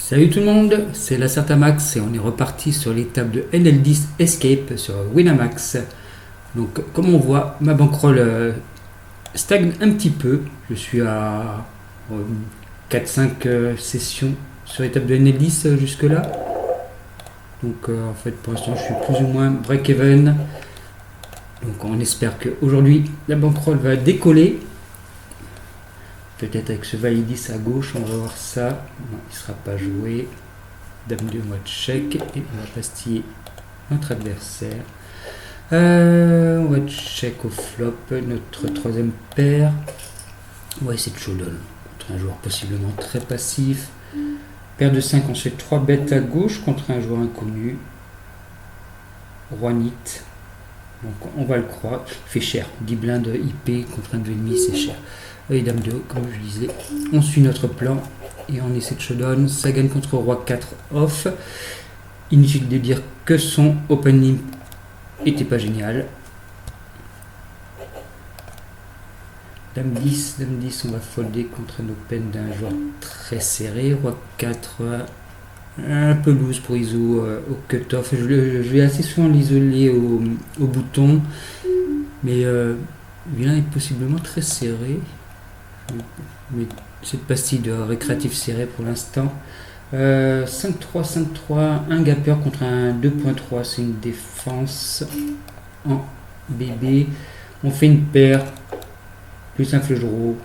Salut tout le monde, c'est la Certamax et on est reparti sur les tables de NL10 Escape sur Winamax. Donc comme on voit, ma bankroll stagne un petit peu. Je suis à 4-5 sessions sur les tables de NL10 jusque là. Donc en fait pour l'instant je suis plus ou moins break-even. Donc on espère qu'aujourd'hui la bankroll va décoller. Peut-être avec ce valet 10 à gauche, on va voir ça. Non, il ne sera pas joué. Dame 2, on va check et on va pastiller notre adversaire. On va check au flop notre troisième paire. On va essayer de showdown contre un joueur possiblement très passif. Paire de 5, on se fait 3 bêtes à gauche contre un joueur inconnu. Roi Nit. Donc on va le croire. Il fait cher. 10 blindes IP contre un 2,5, c'est cher. Et dame 2, comme je disais, on suit notre plan et on essaie de showdown. Ça gagne contre roi 4 off. Inutile de dire que son opening était pas génial. Dame 10, on va folder contre un open d'un joueur très serré. Roi 4, un peu loose pour ISO au cut-off. Je vais assez souvent l'isoler au bouton, mais vilain est possiblement très serré. Mais cette pastille de récréatif serré pour l'instant. 5-3, 5-3, un gapper contre un 2.3, c'est une défense en bébé. On fait une paire, plus un flush draw,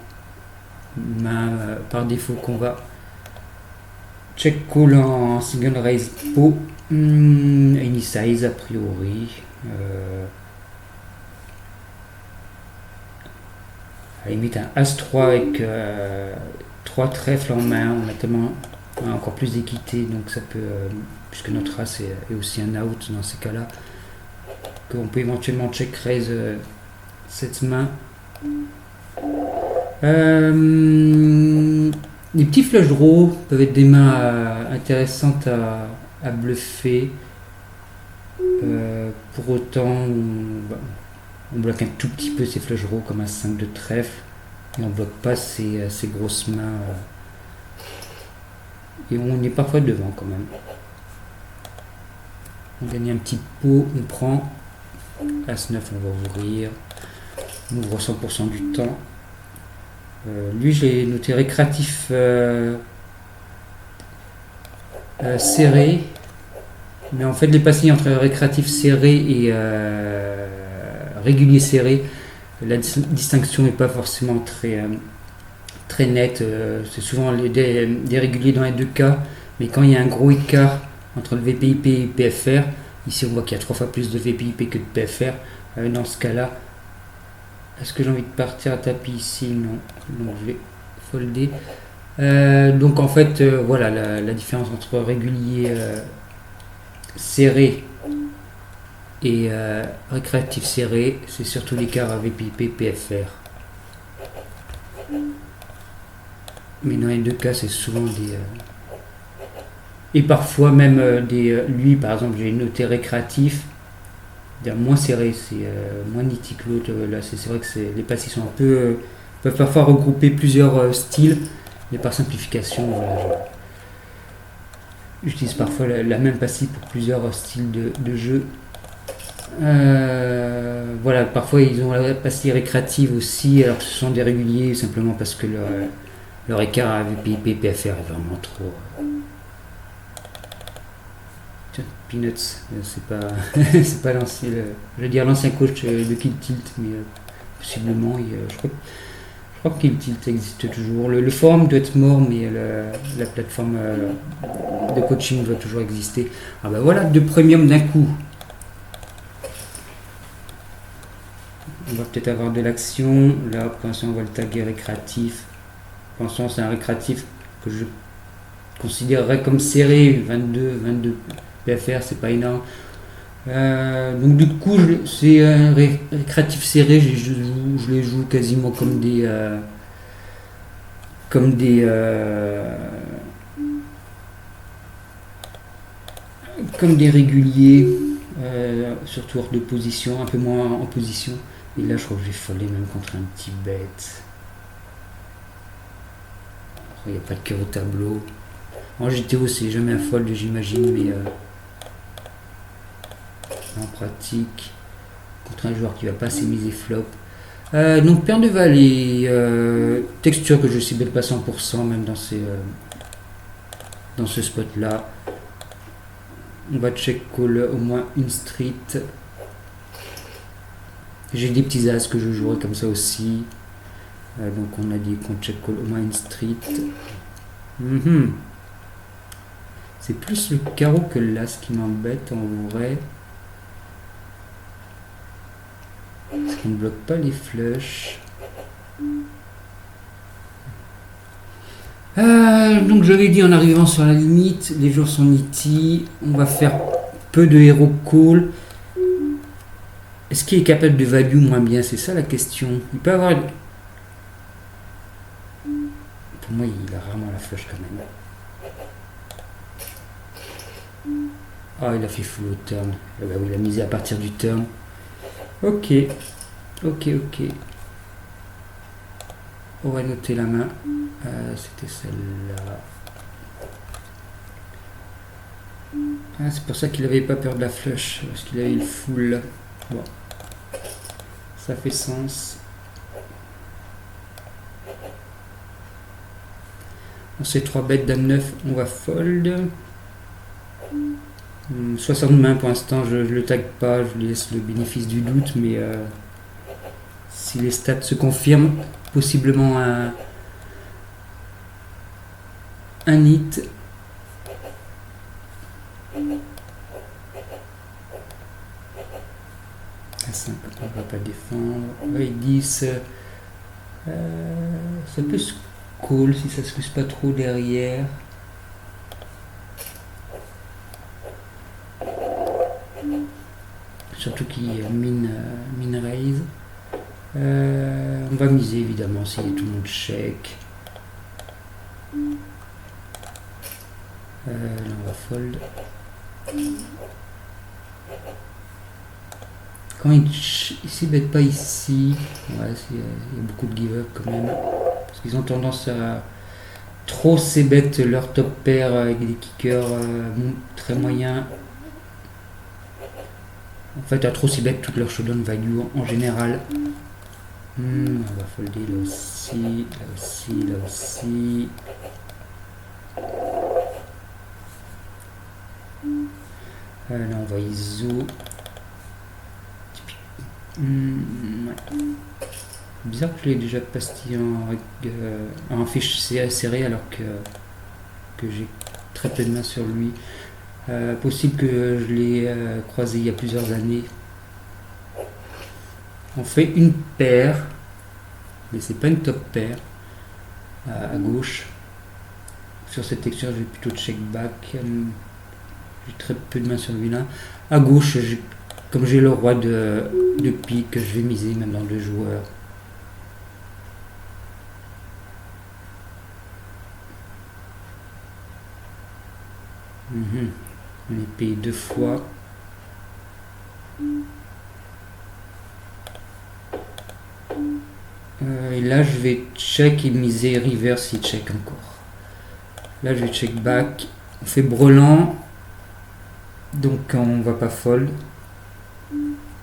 main par défaut qu'on va check call en single raise pot, any size a priori. À la limite un As-3 avec 3 trèfles en main, on a encore plus d'équité, donc ça peut, puisque notre As est aussi un out dans ces cas-là, qu'on peut éventuellement check raise cette main. Les petits flush draws peuvent être des mains intéressantes à bluffer. Pour autant, on bloque un tout petit peu ces flush draws comme un 5 de trèfle et on bloque pas ces grosses mains et on est parfois devant quand même. On gagne un petit pot, on prend As-9, on va ouvrir, on ouvre 100% du temps. Lui j'ai noté récréatif serré, mais en fait les pastilles entre récréatif serré et régulier serré, la distinction n'est pas forcément très nette. C'est souvent des réguliers dans les deux cas, mais quand il y a un gros écart entre le VPIP et le PFR, ici on voit qu'il y a 3 fois plus de VPIP que de PFR, dans ce cas là, est-ce que j'ai envie de partir à tapis ici? Non, je vais folder. Donc en fait voilà la différence entre régulier serré et récréatif serré, c'est surtout l'écart avec VPIP PFR. Mais dans les deux cas, c'est souvent des. Et parfois même lui par exemple, j'ai noté récréatif, moins serré, c'est moins nitty que l'autre. Là, c'est vrai que les passes sont un peu. Peuvent parfois regrouper plusieurs styles, mais par simplification, voilà, j'utilise parfois la même passée pour plusieurs styles de jeu. Voilà, parfois ils ont la pastille récréative aussi, alors que ce sont des réguliers, simplement parce que leur écart avec PIP PFR est vraiment trop. Tiens, Peanuts, c'est pas, c'est pas l'ancien, je veux dire l'ancien coach de Kill Tilt, mais possiblement, je crois que Kill Tilt existe toujours. Le forum doit être mort, mais la plateforme de coaching doit toujours exister. Ah ben voilà, 2 premium d'un coup. On va peut-être avoir de l'action. Là, pour l'instant, on va le taguer récréatif. Pour l'instant, c'est un récréatif que je considérerais comme serré. 22 PFR, c'est pas énorme. Donc du coup, c'est un récréatif serré. Je les joue quasiment comme des réguliers, surtout hors de position, un peu moins en position. Et là, je crois que j'ai foldé même contre un petit bête. Il n'y a pas de cœur au tableau. En GTO, c'est jamais un fold, j'imagine, mais en pratique, contre un joueur qui va pas assez miser flop. Donc, paire de valet, texture que je cible pas 100%, même dans ce spot-là. On va check call au moins une street. J'ai des petits as que je jouerai comme ça aussi. Donc on a dit qu'on check call au moins une street. C'est plus le carreau que l'as qui m'embête en vrai. Parce qu'on ne bloque pas les flushs. Donc j'avais dit en arrivant sur la limite, les joueurs sont nitty. On va faire peu de héros call. Est-ce qu'il est capable de value moins bien? C'est ça la question. Il peut avoir... Pour moi, il a rarement la flush quand même. Ah, il a fait full au turn. Il a misé à partir du turn. Ok. On va noter la main. C'était celle-là. Ah, c'est pour ça qu'il n'avait pas peur de la flush. Parce qu'il avait le full. Bon. Ça fait sens. On sait 3 bêtes, dame 9, on va fold. 60 mains pour l'instant, je le tag pas, je lui laisse le bénéfice du doute, mais si les stats se confirment, possiblement un hit. À 5, on va pas défendre. Oui, 10. Ça peut se call si ça se pousse pas trop derrière. Surtout qu'il mine raise. On va miser évidemment si tout le monde check. Là on va fold. Quand il s'y bête pas ici, ouais, il y a beaucoup de give up quand même. Parce qu'ils ont tendance à trop s'ébête leur top pair avec des kickers très moyens. En fait, à trop s'ébête toute leur showdown value en général. On va folder là aussi, là aussi, là aussi. Là on va ISO. Ouais. Bizarre que je l'ai déjà pastillé en fiche serré alors que j'ai très peu de main sur lui. Possible que je l'ai croisé il y a plusieurs années. On fait une paire, mais c'est pas une top paire à gauche. Sur cette texture, je vais plutôt check back. J'ai très peu de main sur lui là. À gauche, comme j'ai le roi de pique, je vais miser même dans 2 joueurs. On est payé 2 fois. Et là, je vais check et miser river s'il check encore. Là, je vais check back. On fait brelan. Donc, on va pas fold.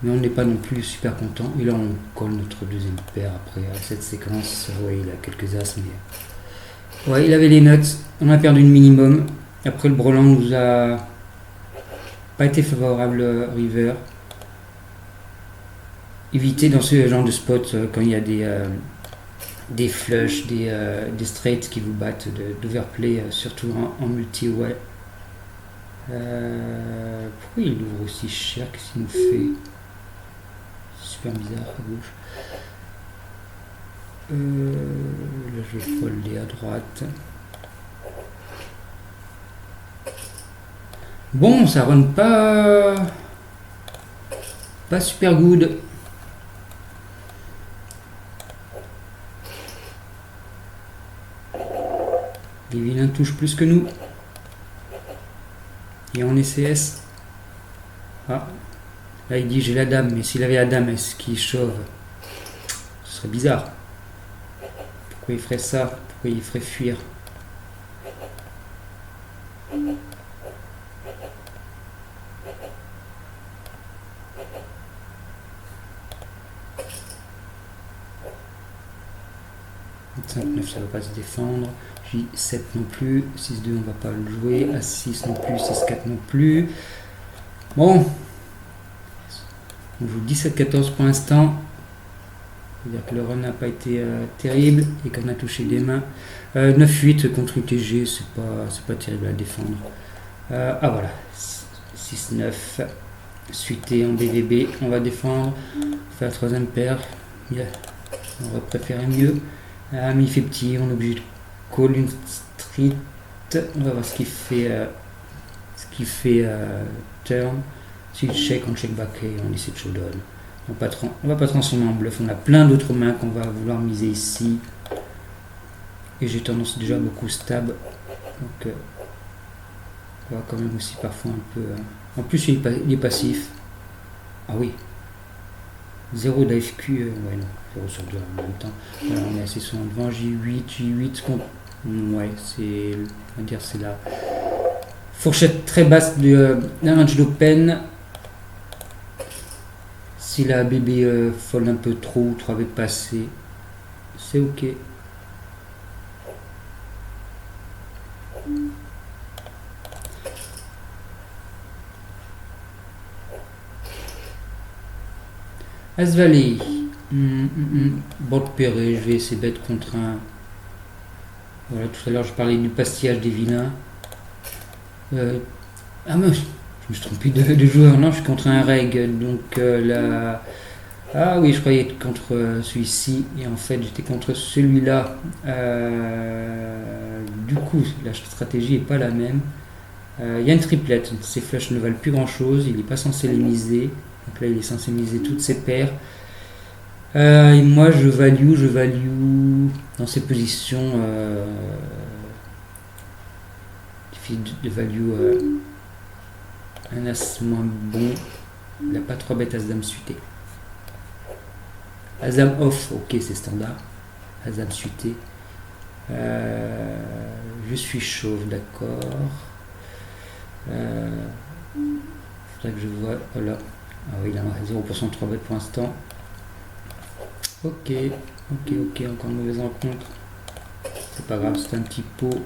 Mais on n'est pas non plus super content. Et là, on colle notre deuxième paire après cette séquence. Ouais, il a quelques as, mais... Ouais, il avait les nuts. On a perdu le minimum. Après, le brelan nous a pas été favorable, river. Éviter dans ce genre de spot quand il y a des flushs, des straights qui vous battent d'overplay, surtout en multi, ouais. Pourquoi il ouvre aussi cher? Qu'est-ce qu'il nous fait? Super bizarre à gauche. Là je vais folder à droite. Bon, ça run pas super good. Les vilains touchent plus que nous. Et on est CS. Ah. Là il dit j'ai la dame, mais s'il avait la dame, est-ce qu'il chauffe? Ce serait bizarre. Pourquoi il ferait ça? Pourquoi il ferait fuir? 5-9 ça va pas se défendre. J7 non plus. 6-2 on va pas le jouer. A6 non plus. 6-4 non plus. Bon. On joue 17-14 pour l'instant. C'est-à-dire que le run n'a pas été terrible et qu'on a touché des mains. 9-8 contre UTG, c'est pas terrible à défendre. Ah voilà. 6-9. Suité en BVB, on va défendre. Faire la troisième paire. Yeah. On va préférer mieux. Mais il fait petit, on est obligé de call une street. On va voir ce qu'il fait. Turn. S'il check, on check back et on essaie de showdown. On va pas transformer en bluff. On a plein d'autres mains qu'on va vouloir miser ici. Et j'ai tendance déjà beaucoup stab. Donc on va quand même aussi parfois un peu. En plus il est passif. Ah oui. 0 d'AFQ. Ouais non. 0 sur 2 en même temps. Voilà, on est assez souvent devant. J8 contre. Ouais, on va dire c'est la fourchette très basse d'un range d'open. Si la bébé fold un peu trop, 3 bêtes passées, c'est ok. As Valley. Board pairé, je vais essayer d'être contre un. Voilà, tout à l'heure je parlais du pastillage des vilains. Ah mais je me suis trompé de joueur, non, je suis contre un reg, donc là. Ah oui, je croyais être contre celui-ci, et en fait j'étais contre celui-là. Du coup, la stratégie n'est pas la même. Il y a une triplette, ces flushs ne valent plus grand-chose, il n'est pas censé les miser. Donc là, il est censé miser toutes ses paires. Et moi, je value dans ces positions. De value un as moins bon. Il n'a pas 3 bêtes as-dame suité. As-dame off, ok, c'est standard. As-dame suité. Je suis chauve, d'accord. Faudrait que je vois. Voilà. Ah oui, il a 0% de 3 bêtes pour l'instant. Ok, encore une mauvaise rencontre. C'est pas grave, c'est un petit pot.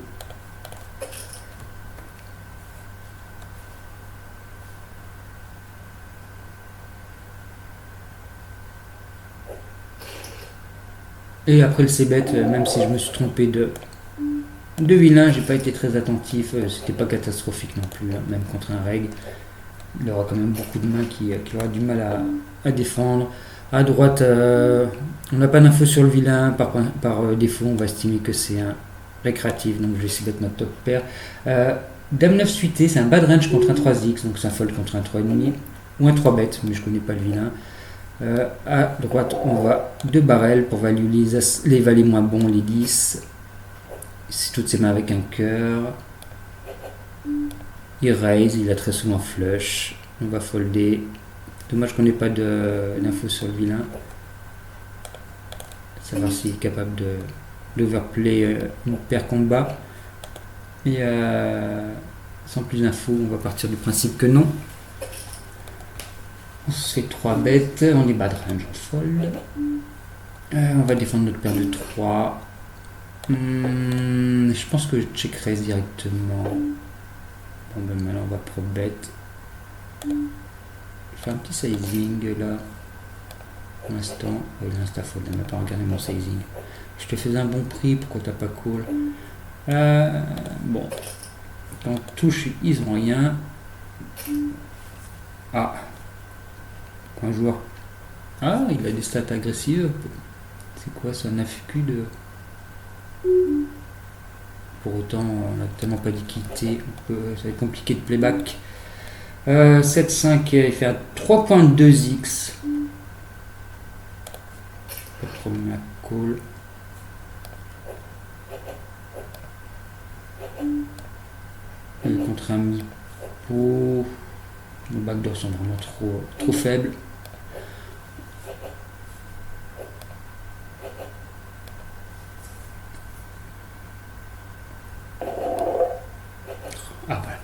Et après le c-bet, même si je me suis trompé de vilain, j'ai pas été très attentif, c'était pas catastrophique non plus, hein, même contre un reg. Il aura quand même beaucoup de mains qui aura du mal à défendre. À droite, on n'a pas d'infos sur le vilain, par défaut on va estimer que c'est un récréatif, donc je vais essayer d'être notre top pair. Dame 9 suité, c'est un bad range contre un 3x, donc c'est un fold contre un 3,5, ou un 3 bet, mais je connais pas le vilain. À droite, on va 2 barrels pour value les valets moins bons, les 10. C'est toutes ses mains avec un cœur. Il raise, il a très souvent flush. On va folder. Dommage qu'on n'ait pas d'infos sur le vilain. Savoir s'il est capable d'overplay une paire combat. Et sans plus d'infos, on va partir du principe que non. On se fait 3 bêtes, on est bas de range en fold. On va défendre notre paire de 3. Je pense que je check raise directement. Bon ben maintenant on va pro bet. Je vais faire un petit sizing là. Pour l'instant. Oui, l'insta-fold, on n'a pas regardé mon sizing. Je te faisais un bon prix, pourquoi t'as pas call? Bon. En touche, ils ont rien. Ah. Un joueur. Ah, il a des stats agressives. C'est quoi ça, un AFQ de. Pour autant, on n'a tellement pas d'équité. Ça va être compliqué de playback. 7-5, il fait à 3.2x. Pas de problème à call. Et contre un mi-pot. Les backdoors sont vraiment trop faibles. Ah voilà.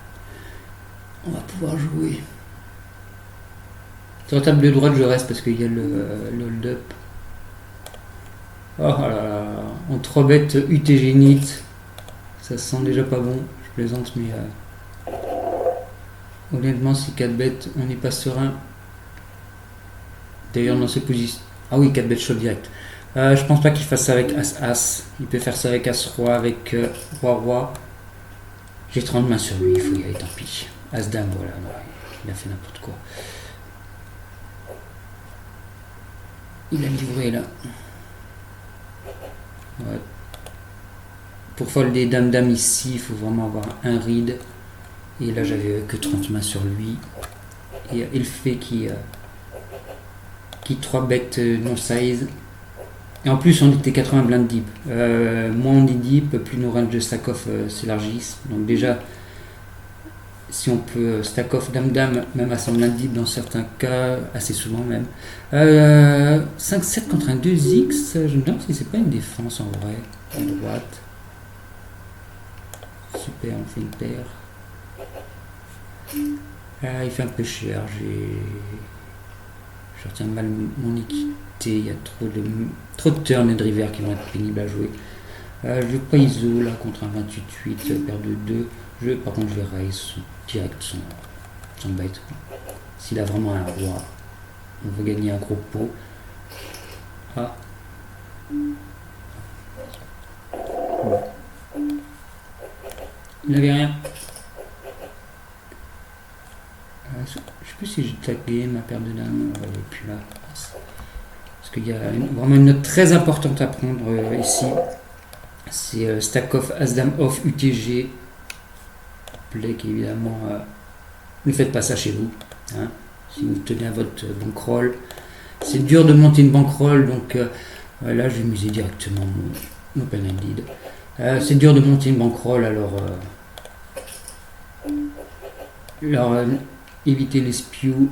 On va pouvoir jouer. Sur la table de droite, je reste parce qu'il y a le hold-up. Oh là là. En 3 bêtes UTG NIT. Ça sent déjà pas bon. Je plaisante, mais honnêtement, si 4 bêtes, on n'est pas serein. D'ailleurs, dans ces positions. Ah oui, 4 bêtes shot direct. Je pense pas qu'il fasse ça avec As-As. Il peut faire ça avec As-Roi, avec Roi-Roi. J'ai 30 mains sur lui, il faut y aller, tant pis. As-Dame, voilà, non, il a fait n'importe quoi. Il a livré là. Ouais. Pour folder Dame-Dame ici, il faut vraiment avoir un read. Et là, j'avais que 30 mains sur lui. Et il fait qui 3 bêtes non size. Et en plus, on était 80 blind deep. Moins on est deep, plus nos ranges de stack-off s'élargissent. Donc déjà, si on peut stack-off Dame-Dame, même à 100 blind deep dans certains cas, assez souvent même. 5-7 contre un 2x, je me demande si c'est pas une défense en vrai. À droite. Super, on fait une paire. Ah, il fait un peu cher, je retiens mal mon équité, il y a trop de turns et de river qui vont être pénibles à jouer. Je veux pas ISO là contre un 28-8, paire de 2. Par contre, je vais raise direct son bête. S'il a vraiment un roi, on veut gagner un gros pot. Ah. Bon. Il n'avait rien. Je sais plus si j'ai tagué ma paire de dames. Et puis là. Parce qu'il y a vraiment une note très importante à prendre ici. C'est stack off, as-dame off, UTG. Play évidemment. Ne faites pas ça chez vous. Hein, si vous tenez à votre bankroll. C'est dur de monter une bankroll. Donc là, je vais muser directement mon open-ended. C'est dur de monter une bankroll. Alors évitez les spews.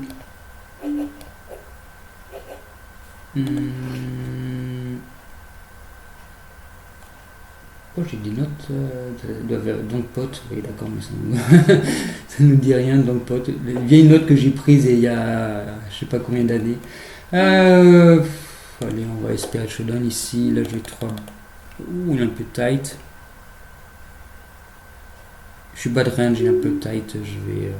Oh, j'ai des notes donc pote, oui d'accord, mais ça nous dit rien, donc pote. Les vieilles notes que j'ai prises il y a je sais pas combien d'années. Allez, on va espérer showdown ici. Là, je vais 3. Ouh, il est un peu tight. Je suis bas de range, il est un peu tight. Je vais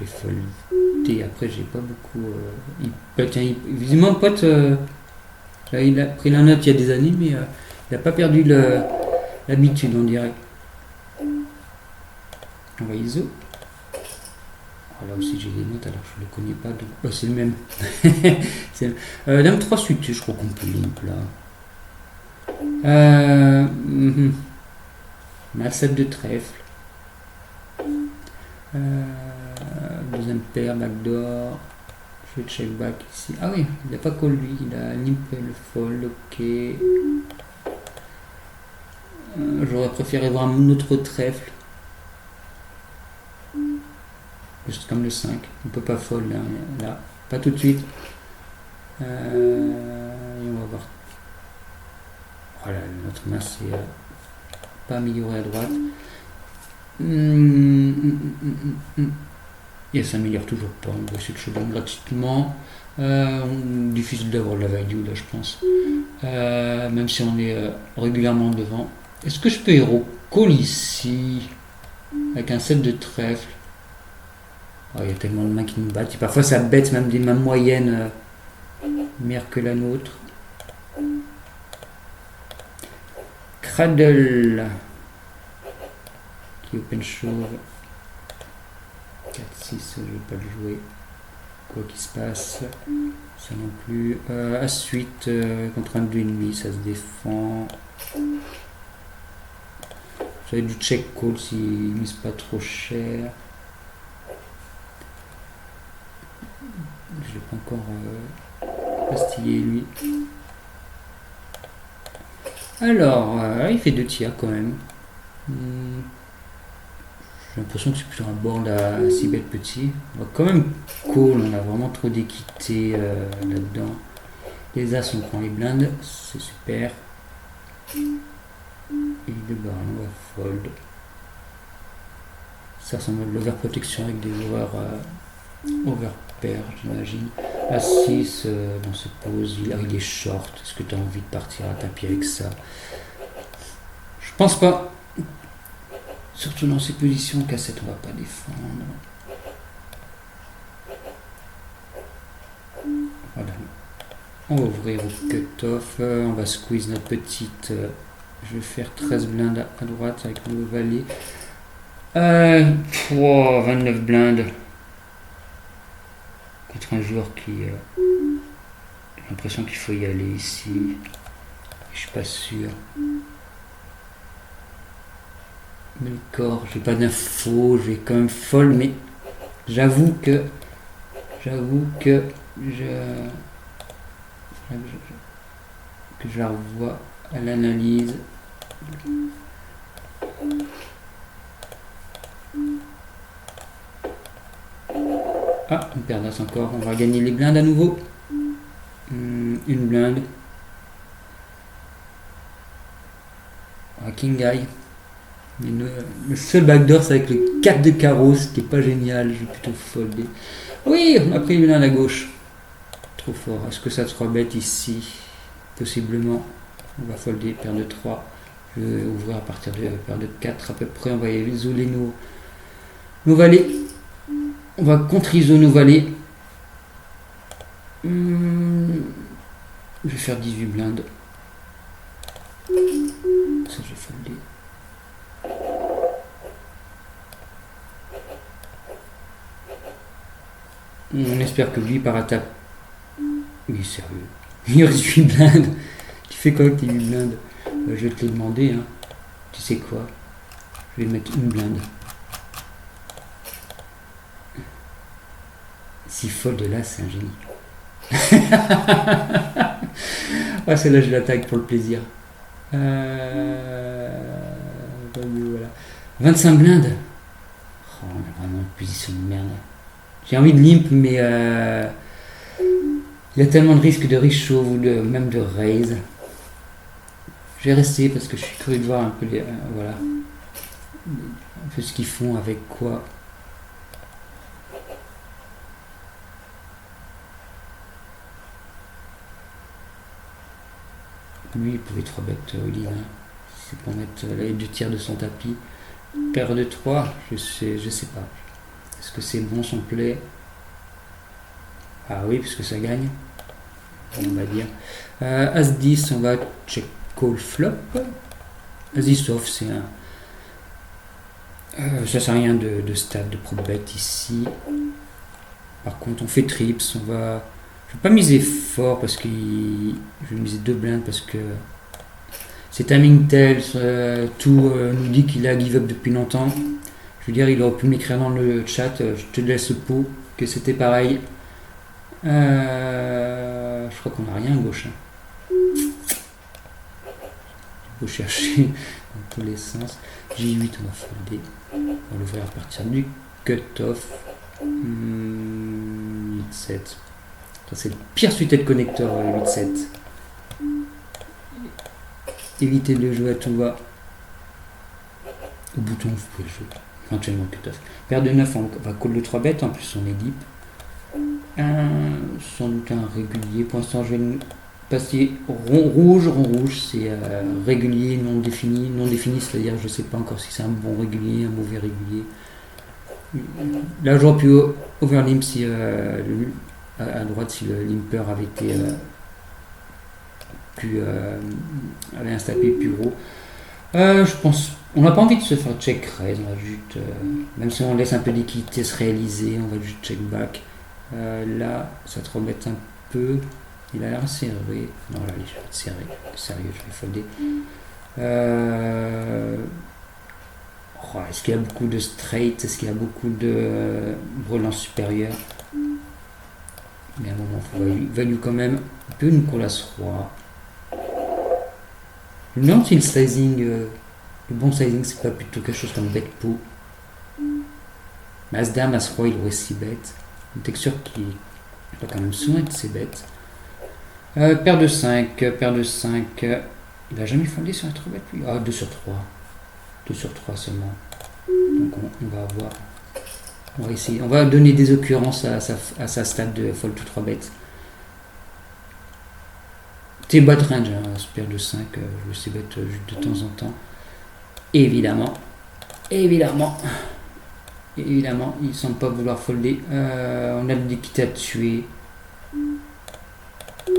folder. Après, j'ai pas beaucoup. Visiblement, pote, là, il a pris la note il y a des années, mais il n'a pas perdu l'habitude, on dirait. On va ISO. Là aussi, j'ai des notes, alors je ne les connais pas. Donc... c'est le même. Dame 3 suite, je crois qu'on peut limp là. Ma 7 de trèfle. Deuxième paire, backdoor. Je vais check back ici. Ah oui, il n'a pas call lui, il a limp le fold, ok. J'aurais préféré voir un autre trèfle. Juste comme le 5. On peut pas fold là. Pas tout de suite. Et on va voir. Voilà, notre main c'est pas amélioré à droite. Et ça s'améliore toujours pas. On va essayer de showdown gratuitement. Difficile d'avoir de la value là, je pense. Même si on est régulièrement devant. Est-ce que je peux hero call ici avec un set de trèfle? Il y a tellement de mains qui nous battent. Et parfois ça bête même des mains moyennes meilleures que la nôtre. Cradle qui open shove. 4-6, je ne vais pas le jouer. Quoi qu'il se passe, ça non plus. À suite contre un 2,5, ça se défend. J'avais du check call s'il ne mise pas trop cher. Je l'ai pas encore pastillé lui. Alors, il fait 2 tiers quand même. J'ai l'impression que c'est plutôt un board à 6 bêtes petit. On va quand même call, on a vraiment trop d'équité là-dedans. Les as, on prend les blindes, c'est super. Et de barre, on va fold. Ça ressemble à de l'overprotection avec des joueurs overpair, j'imagine. A6, dans cette pose, il est short. Est-ce que tu as envie de partir à tapis avec ça? Je pense pas. Surtout dans ces positions, K7 on va pas défendre. Voilà. On va ouvrir au cut-off. On va squeeze notre petite. Je vais faire 13 blindes à droite avec le valet. 29 blindes. Contre un joueur qui. J'ai l'impression qu'il faut y aller ici. Je suis pas sûr. Mais le corps, j'ai pas d'infos, je vais quand même folle, mais j'avoue que je la revois à l'analyse. Ah, une perdasse encore, on va gagner les blindes à nouveau. Une blinde. King Eye. Le seul backdoor c'est avec le 4 de carreau, ce qui est pas génial, je vais plutôt folder. Oui, on a pris une blinde à gauche. Trop fort. Est-ce que ça sera bête ici? Possiblement. On va folder, paire de 3. Je vais ouvrir à partir de paire de 4 à peu près. On va isoler nos valets. On va contre-iso nos valets. Je vais faire 18 blindes. Ça, je vais folder. On espère que lui part à table. Oui, sérieux. Il reste 8 blindes. Tu fais quoi avec tes 8 blindes? Je vais te les demander. Hein. Tu sais quoi? Je vais mettre une blinde. Si fold là, c'est un génie. Ah, celle-là, je l'attaque pour le plaisir. Voilà. 25 blindes. Oh, on a vraiment une position de merde. J'ai envie de limp, mais il y a tellement de risques de riche shove ou même de raise. Je vais rester parce que je suis curieux de voir un peu voilà, un peu ce qu'ils font avec quoi. Lui, il pouvait 3 bet all-in. Hein. C'est pour mettre les 2 tiers de son tapis. Paire de 3, je sais pas. Est-ce que c'est bon son play? Ah oui, puisque ça gagne. On va dire. As-10, on va check call flop. As-10 off, c'est un. Ça sert à rien de stade, de pro bet ici. Par contre, on fait trips. On va. Je vais pas miser fort parce que. Je vais miser 2 blindes parce que. C'est timing tells. Tout nous dit qu'il a give up depuis longtemps. Je veux dire, il aurait pu m'écrire dans le chat. Je te laisse le pot. Que c'était pareil. Je crois qu'on n'a rien à gauche. Hein. Il faut chercher dans tous les sens. J8, on va folder. On va l'ouvrir à partir du cut-off. 8-7. C'est le pire suité de connecteur, 8-7. Évitez de le jouer à tout va. Au bouton, vous pouvez le jouer. Éventuellement cut-off. Paire de 9, on va call de 3 bêtes. En plus, on est deep. Sans doute un régulier. Pour l'instant, je vais passer rond rouge. Rond rouge, c'est régulier, non défini. Non défini, c'est-à-dire je ne sais pas encore si c'est un bon régulier, un mauvais régulier. Là, j'aurais pu overlimp si à droite si le limper avait été avait un stapé plus gros. Je pense. On n'a pas envie de se faire check raise. On va juste, même si on laisse un peu d'équité se réaliser, on va juste check back. Là, ça te remet un peu. Il a l'air serré. Non, là, il est serré. Sérieux, je vais folder. Est-ce qu'il y a beaucoup de straight? Est-ce qu'il y a beaucoup de relance supérieure? Mais à un moment, il faut value quand même. Un peu une call as-roi. Je me demande si le sizing, le bon sizing, c'est pas plutôt quelque chose comme bet pot. Mais as-dame, as-roi, il aurait 6 bêtes. Une texture qui doit quand même souvent être ses bêtes. Paire de 5, paire de 5. Il a jamais fondé sur un 3 bête lui. Ah, 2 sur 3. 2 sur 3 seulement. Donc on va voir. On va essayer. On va donner des occurrences à sa stade de fold to 3 bêtes. T'es bas de range, hein, paire de 5, je le sais bête de temps en temps. Évidemment, évidemment, évidemment, il semble pas vouloir folder. On a des quittes à tuer.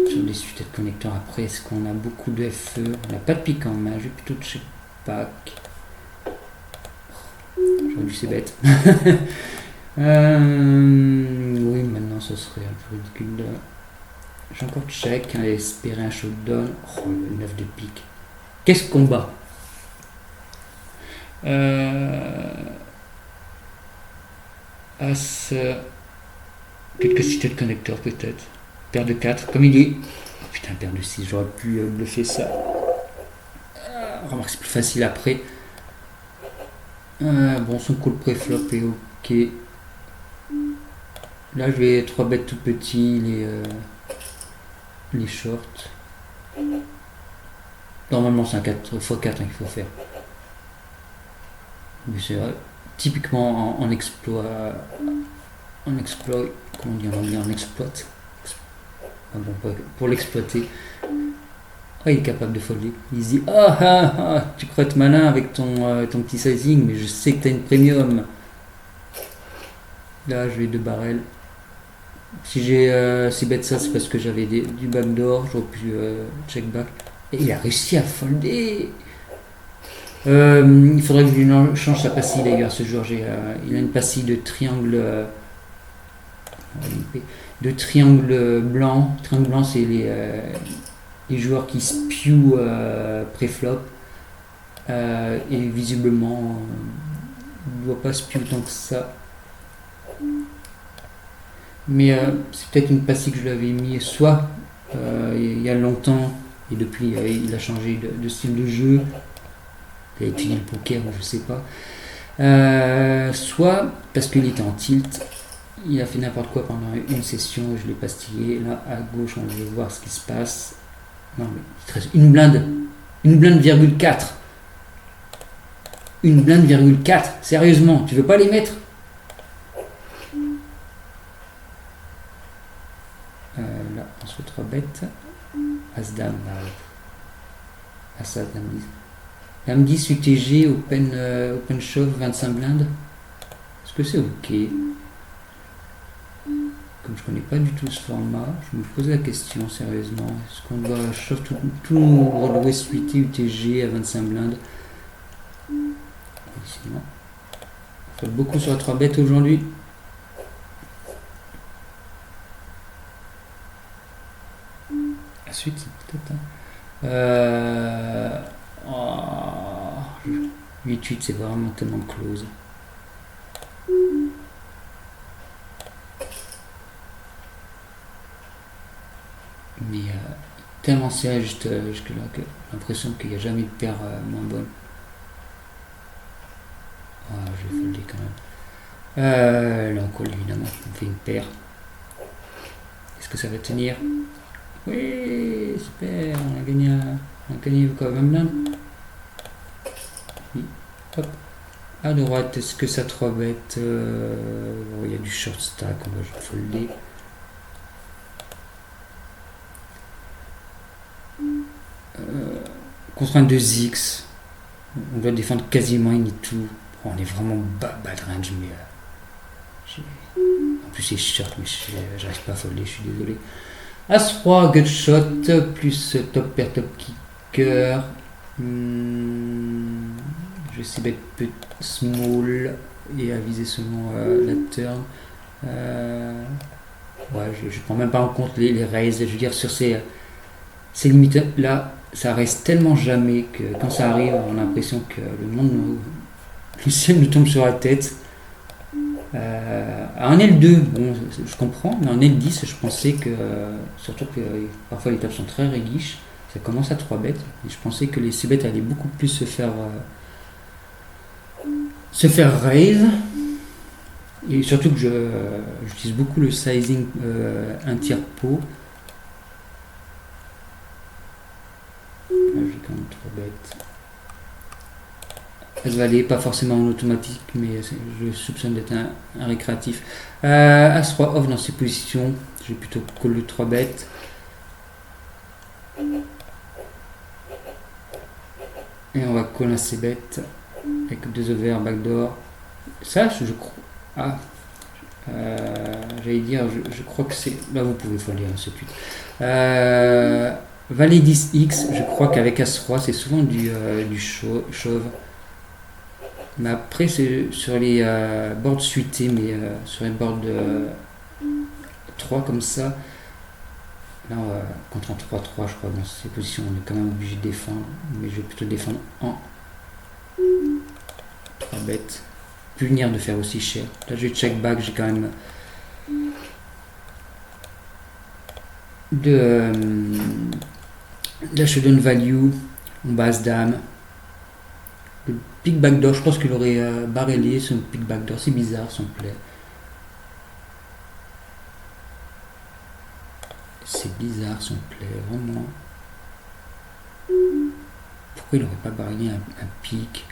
Sur des suites de connecteurs après, est-ce qu'on a beaucoup de FE? On n'a pas de pique en main, je vais plutôt check back. J'aurais dû c'est bête. Oui, maintenant ce serait un peu ridicule. J'ai encore check, hein, espérer un showdown. Oh, le 9 de pique. Qu'est-ce qu'on bat? As. Quelques cités de connecteurs peut-être. Paire de 4, comme il est. Oh, putain, paire de 6, j'aurais pu bluffer ça. Remarque, c'est plus facile après. Bon, son call pré-flop est ok. Là, je vais 3 bêtes tout petits, les shorts. Normalement, c'est un 4 x 4 qu'il faut faire. Mais c'est vrai. Typiquement en exploit. En exploit. Comment on dit en anglais? En exploit. Ah bon, pour l'exploiter. Ah, il est capable de folder. Il se dit tu crois être malin avec ton petit sizing, mais je sais que t'as une premium. Là, je vais 2 barrels. Si j'ai si bête ça, c'est parce que j'avais du backdoor. J'aurais pu check back. Et il a réussi à folder. Il faudrait que je lui change sa passille d'ailleurs ce jour. Il a une passille de triangle. De triangle blanc. Triangle blanc, c'est les joueurs qui spew pré-flop. Et visiblement, il ne doit pas spew autant que ça. Mais c'est peut-être une passille que je lui avais mis soit il y a longtemps et depuis il a changé de style de jeu. Il a étudié le poker, je sais pas. Soit parce qu'il était en tilt, il a fait n'importe quoi pendant une session, je l'ai pastillé. Là à gauche, on va voir ce qui se passe. Non mais il reste une blinde virgule 4. Une blinde virgule 4. Sérieusement, tu veux pas les mettre? Là, on se fait 3 bêtes. As-Dame, As-As, Dame 10. Dame 10 UTG, open shove, 25 blindes. Est-ce que c'est ok? Comme je connais pas du tout ce format, je me pose la question sérieusement. Est-ce qu'on doit shove tout Broadway suité UTG à 25 blindes? Sinon, on fait beaucoup sur la 3 bêtes aujourd'hui. La suite, c'est peut-être. 8-8, c'est vraiment tellement close. Mais tellement serré jusque-là que j'ai l'impression qu'il n'y a jamais de paire moins bonne. Je vais folder quand même. Là, on colle évidemment, on fait une paire. Est-ce que ça va tenir? Oui, super, on a gagné quoi, 20 blindes? Oui, hop. À droite, est-ce que ça 3 bêtes? Il y a du short stack, on va folder. Contre un 2x, on doit défendre quasiment in tout. On est vraiment bas de range, mais en plus c'est short, mais j'arrive pas à folder, je suis désolé. As-3, gutshot, plus top pair, top kicker. Je sais bet small et à viser seulement la turn. Je prends même pas en compte les raises. Je veux dire, sur ces limites là, ça reste tellement jamais que quand ça arrive, on a l'impression que le ciel nous tombe sur la tête. En L2, bon, je comprends, mais en L10, je pensais que, surtout que parfois les tables sont très réguiches, ça commence à 3 bêtes, et je pensais que les 6 bêtes allaient beaucoup plus se faire raise, et surtout que j'utilise beaucoup le sizing un tiers pot. Là j'ai quand même 3 bêtes. As-valet, pas forcément en automatique, mais je soupçonne d'être un récréatif. As-roi off dans ses positions, j'ai plutôt call le 3 bêtes. Et on va call un c-bet avec 2 over, backdoor. Ça, je crois. Ah, j'allais dire, je crois que c'est. Là, vous pouvez folder ce pute. Valet 10x, je crois qu'avec As-Roi, c'est souvent du chauve. Mais après, c'est sur les boards suités, mais sur les boards de 3 comme ça. Là, contre un 3-3, je crois, dans ces positions, on est quand même obligé de défendre. Mais je vais plutôt défendre en 3 bêtes. Plus venir de faire aussi cher. Là, je vais check back, j'ai quand même de la showdown value en base dame. Le pick backdoor, je pense qu'il aurait barrelé son pick backdoor, c'est bizarre son play. C'est bizarre son play, vraiment. Pourquoi il n'aurait pas barrelé un pick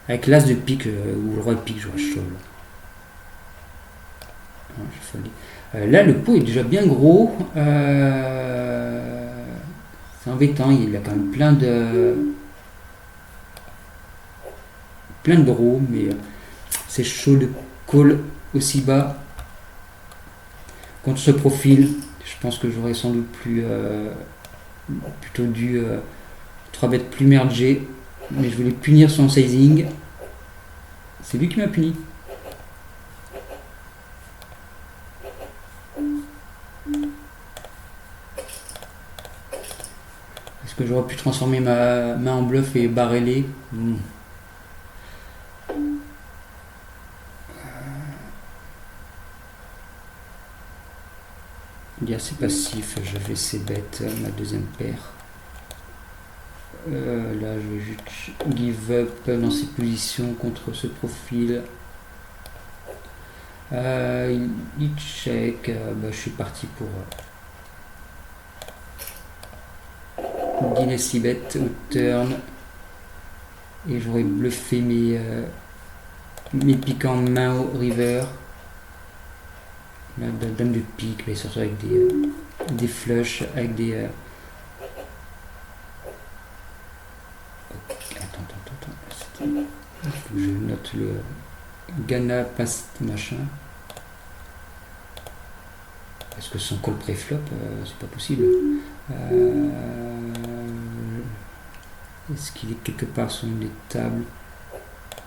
avec l'as de pique ou le roi de pique, j'aurais chaud. Là, le pot est déjà bien gros. C'est embêtant, il a quand même plein de draws, mais c'est chaud de call aussi bas. Contre ce profil, je pense que j'aurais sans doute plutôt dû 3 bêtes plus mergées. Mais je voulais punir son sizing. C'est lui qui m'a puni. Est-ce que j'aurais pu transformer ma main en bluff et barreler Il est assez passif. Je vais c-bet ma deuxième paire. Là, je vais juste give up dans ces positions contre ce profil. Il check. Je suis parti pour dîner c-bet au turn. Et j'aurais bluffé mes piques en main au river. Là, dame de pique, mais surtout avec des flushs, avec des. Attends. Il faut que je note le Ghana passe machin. Est-ce que son call pré-flop, c'est pas possible. Est-ce qu'il est quelque part sur une des tables?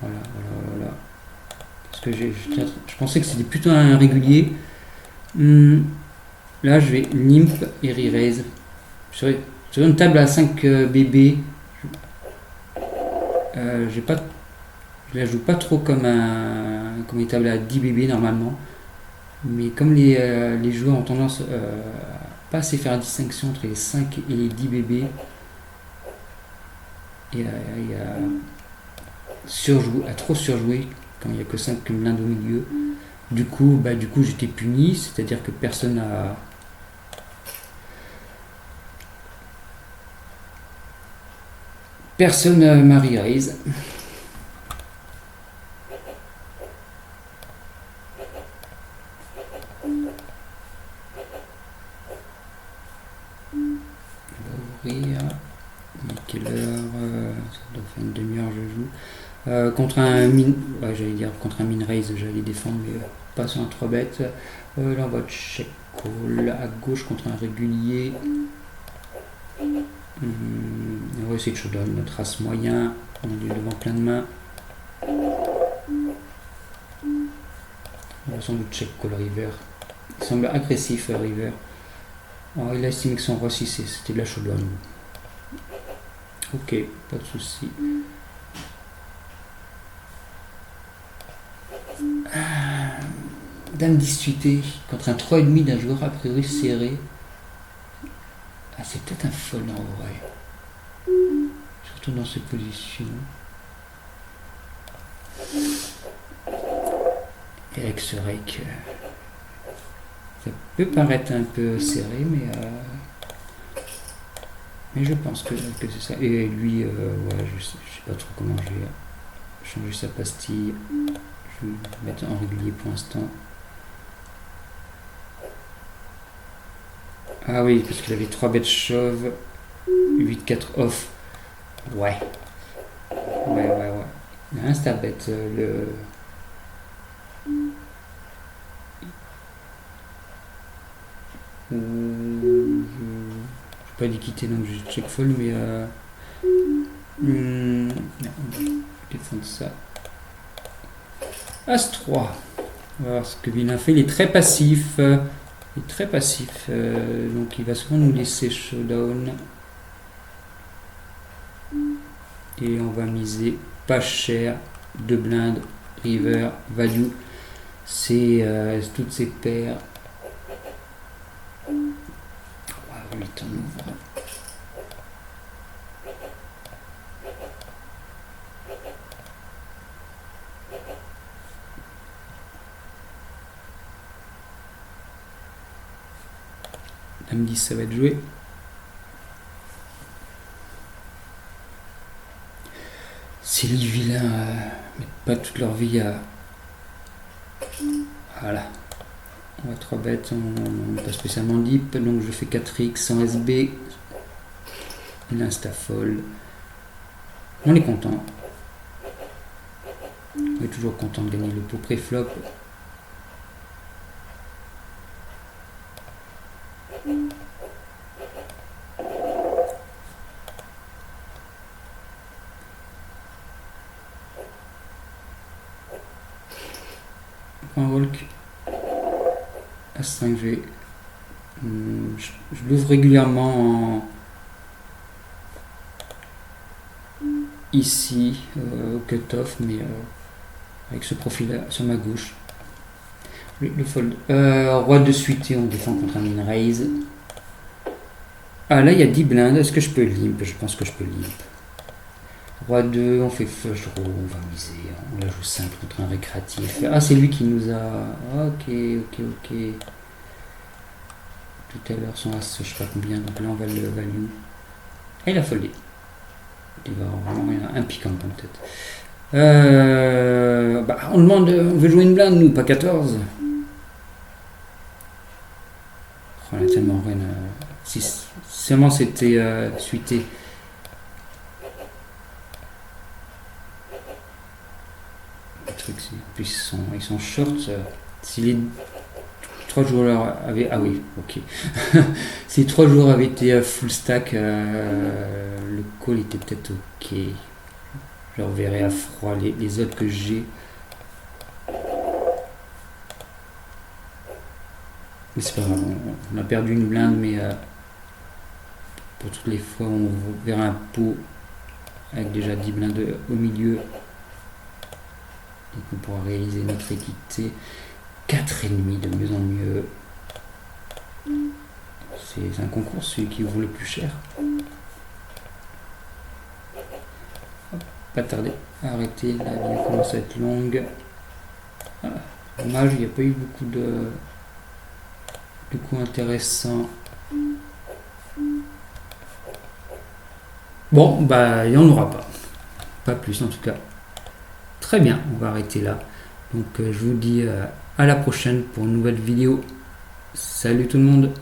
Voilà. Parce que je pensais que c'était plutôt un régulier. Là, je vais limp et re-raise. Sur une table à 5 BB, je la joue pas trop comme une table à 10 BB normalement. Mais comme les joueurs ont tendance à pas assez faire la distinction entre les 5 et les 10 BB, et à trop surjouer quand il n'y a que 5 blindes au milieu. Du coup, j'étais puni, c'est-à-dire que personne n'a. Personne m'a re-raise. Quelle heure ça doit faire une demi-heure je joue. Contre un min raise, j'allais défendre, mais pas sur un 3 bêtes. Là on va check call à gauche contre un régulier. On va essayer de showdown notre as moyen. On est devant plein de mains. On va sans doute check call river. Il semble agressif river. Alors, il a estimé que son roi 6 c'était de la showdown. Ok, pas de souci. Dame disputé contre un 3,5 d'un joueur a priori serré. Ah, c'est peut-être un fold en vrai. Surtout dans ces positions. Et avec ce rake, ça peut paraître un peu serré, mais Mais je pense que c'est ça. Et lui, ouais, je sais pas trop comment je vais changer sa pastille. Je vais le mettre en régulier pour l'instant. Ah oui, parce qu'il avait 3 bêtes chauves. 8-4 off. Ouais. Ouais. Il a un star bête. Je n'ai pas dit quitter, donc je check fold, mais non, je vais défendre ça. As-3. On va voir ce que Vilain fait. Il est très passif. Donc il va souvent nous laisser showdown. Et on va miser pas cher. 2 blindes. River. Value. C'est toutes ces paires. 8 on ouvre. Dame 10 ça va être joué. Si les vilains mettent pas toute leur vie à... Voilà. On va 3 bêtes, on n'est pas spécialement deep, donc je fais 4x en SB. Il insta-fold. On est content. On est toujours content de gagner le pot pré-flop. Point walk. As-5G. Je l'ouvre régulièrement ici au cut-off, mais avec ce profil là sur ma gauche. Le fold. Roi de suite et on défend contre un min raise. Ah là il y a 10 blindes. Est-ce que je peux limp? Je pense que je peux limp. Roi 2, on fait flush draw, on va miser. On la joue simple contre un récréatif. Ah c'est lui qui nous a... Ok. Tout à l'heure son as, je sais pas combien, donc là on va le value. Ah il a foldé. Il va vraiment un piquant en tête. On demande, on veut jouer une blinde nous, pas 14. Oh, on a tellement rien. Si seulement c'était suité. Le truc c'est en plus ils sont shorts. Si les 3 joueurs avaient... Ah oui, ok. Si 3 joueurs avaient été full stack, le call était peut-être ok. Je reverrai à froid les autres que j'ai. Mais c'est pas grave, on a perdu une blinde, mais pour toutes les fois on verra un pot avec déjà 10 blindes au milieu. Donc on pourra réaliser notre équité. 4,5 de mieux en mieux. C'est un concours, celui qui vaut le plus cher. Hop, pas tarder à arrêter, la vidéo commence à être longue. Ah, dommage, il n'y a pas eu beaucoup de coups intéressants. Bon, bah il n'y en aura pas. Pas plus en tout cas. Très bien, on va arrêter là. Donc je vous dis à la prochaine pour une nouvelle vidéo. Salut tout le monde!